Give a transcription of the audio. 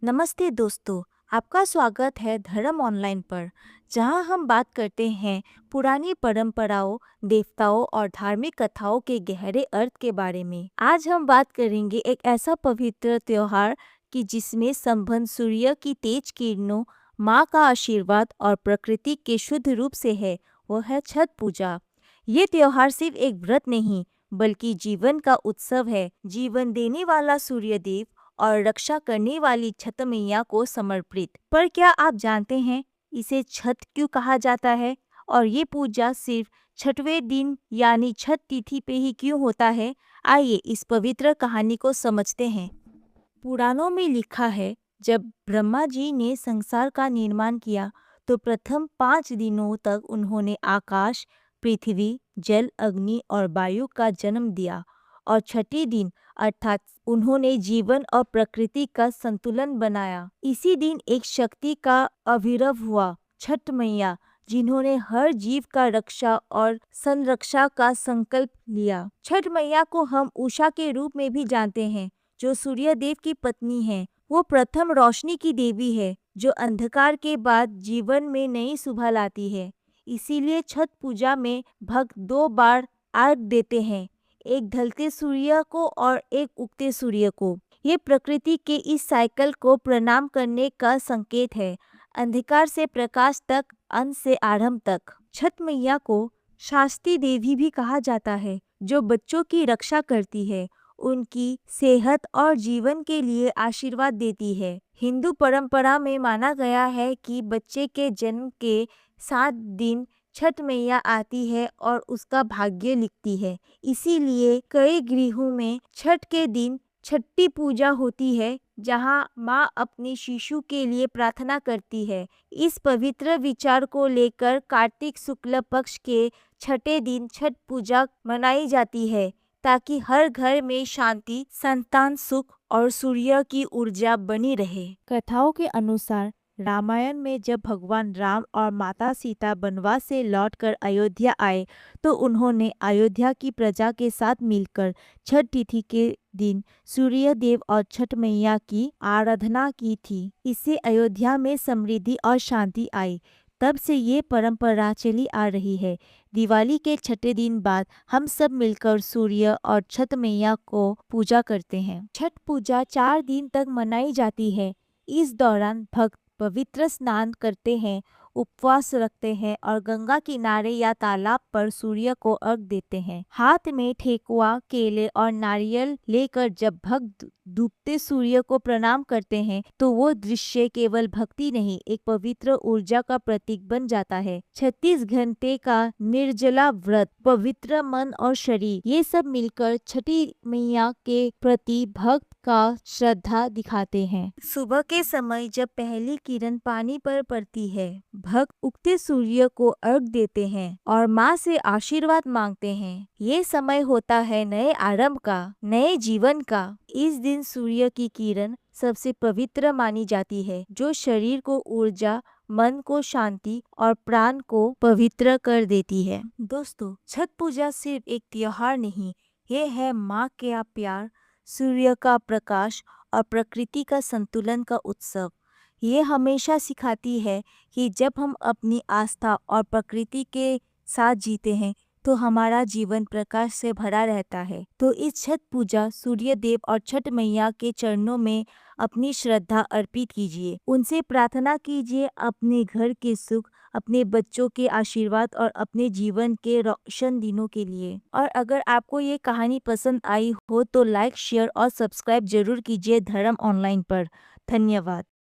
नमस्ते दोस्तों, आपका स्वागत है धर्म ऑनलाइन पर, जहां हम बात करते हैं पुरानी परंपराओं, देवताओं और धार्मिक कथाओं के गहरे अर्थ के बारे में। आज हम बात करेंगे एक ऐसा पवित्र त्योहार कि जिसमें संबंध सूर्य की तेज किरणों, माँ का आशीर्वाद और प्रकृति के शुद्ध रूप से है, वो है छठ पूजा। ये त्योहार सिर्फ एक व्रत नहीं, बल्कि जीवन का उत्सव है। जीवन देने वाला सूर्य देव और रक्षा करने वाली छठ मैया को समर्पित। पर क्या आप जानते हैं इसे छठ क्यों कहा जाता है और ये पूजा सिर्फ छठवें दिन यानी छठ तिथि पे ही क्यों होता है? आइए इस पवित्र कहानी को समझते हैं। पुराणों में लिखा है, जब ब्रह्मा जी ने संसार का निर्माण किया तो प्रथम 5 दिनों तक उन्होंने आकाश, पृथ्वी, जल, अग्नि और वायु का जन्म दिया और छठे दिन अर्थात उन्होंने जीवन और प्रकृति का संतुलन बनाया। इसी दिन एक शक्ति का आविर्भाव हुआ, छठ मैया, जिन्होंने हर जीव का रक्षा और संरक्षा का संकल्प लिया। छठ मैया को हम उषा के रूप में भी जानते हैं, जो सूर्य देव की पत्नी है। वो प्रथम रोशनी की देवी है, जो अंधकार के बाद जीवन में नई सुबह लाती है। इसीलिए छठ पूजा में भक्त 2 बार अर्घ देते हैं, एक ढलते सूर्य को और एक उगते सूर्य को। ये प्रकृति के इस साइकिल को प्रणाम करने का संकेत है, अंधकार से प्रकाश तक, अंत से आरंभ तक। छठ मैया को शास्त्री देवी भी कहा जाता है, जो बच्चों की रक्षा करती है, उनकी सेहत और जीवन के लिए आशीर्वाद देती है। हिंदू परंपरा में माना गया है कि बच्चे के जन्म के 7 दिन छठ मैया आती है और उसका भाग्य लिखती है। इसीलिए कई गृहों में छठ के दिन छठी पूजा होती है, जहां माँ अपने शिशु के लिए प्रार्थना करती है। इस पवित्र विचार को लेकर कार्तिक शुक्ल पक्ष के छठे दिन छठ पूजा मनाई जाती है, ताकि हर घर में शांति, संतान सुख और सूर्य की ऊर्जा बनी रहे। कथाओं के अनुसार रामायण में जब भगवान राम और माता सीता वनवास से लौटकर अयोध्या आए तो उन्होंने अयोध्या की प्रजा के साथ मिलकर छठ तिथि के दिन सूर्य देव और छठ मैया की आराधना की थी। इससे अयोध्या में समृद्धि और शांति आई। तब से ये परंपरा चली आ रही है। दिवाली के छठे दिन बाद हम सब मिलकर सूर्य और छठ मैया को पूजा करते हैं। छठ पूजा 4 दिन तक मनाई जाती है। इस दौरान भक्त पवित्र स्नान करते हैं, उपवास रखते हैं और गंगा किनारे या तालाब पर सूर्य को अर्घ देते हैं। हाथ में ठेकुआ, केले और नारियल लेकर जब भक्त डूबते सूर्य को प्रणाम करते हैं तो वो दृश्य केवल भक्ति नहीं, एक पवित्र ऊर्जा का प्रतीक बन जाता है। 36 घंटे का निर्जला व्रत, पवित्र मन और शरीर, ये सब मिलकर छठी मैया के प्रति भक्त का श्रद्धा दिखाते हैं। सुबह के समय जब पहली किरण पानी पर पड़ती है, भक्त उगते सूर्य को अर्घ देते हैं और माँ से आशीर्वाद मांगते हैं। ये समय होता है नए आरंभ का, नए जीवन का। इस दिन सूर्य की किरण सबसे पवित्र मानी जाती है, जो शरीर को ऊर्जा, मन को शांति और प्राण को पवित्र कर देती है। दोस्तों, छठ पूजा सिर्फ एक त्योहार नहीं, ये है माँ का प्यार, सूर्य का प्रकाश और प्रकृति का संतुलन का उत्सव। ये हमेशा सिखाती है कि जब हम अपनी आस्था और प्रकृति के साथ जीते हैं तो हमारा जीवन प्रकाश से भरा रहता है। तो इस छठ पूजा सूर्य देव और छठ मैया के चरणों में अपनी श्रद्धा अर्पित कीजिए। उनसे प्रार्थना कीजिए अपने घर के सुख, अपने बच्चों के आशीर्वाद और अपने जीवन के रोशन दिनों के लिए। और अगर आपको ये कहानी पसंद आई हो तो लाइक, शेयर और सब्सक्राइब जरूर कीजिए धर्म ऑनलाइन पर। धन्यवाद।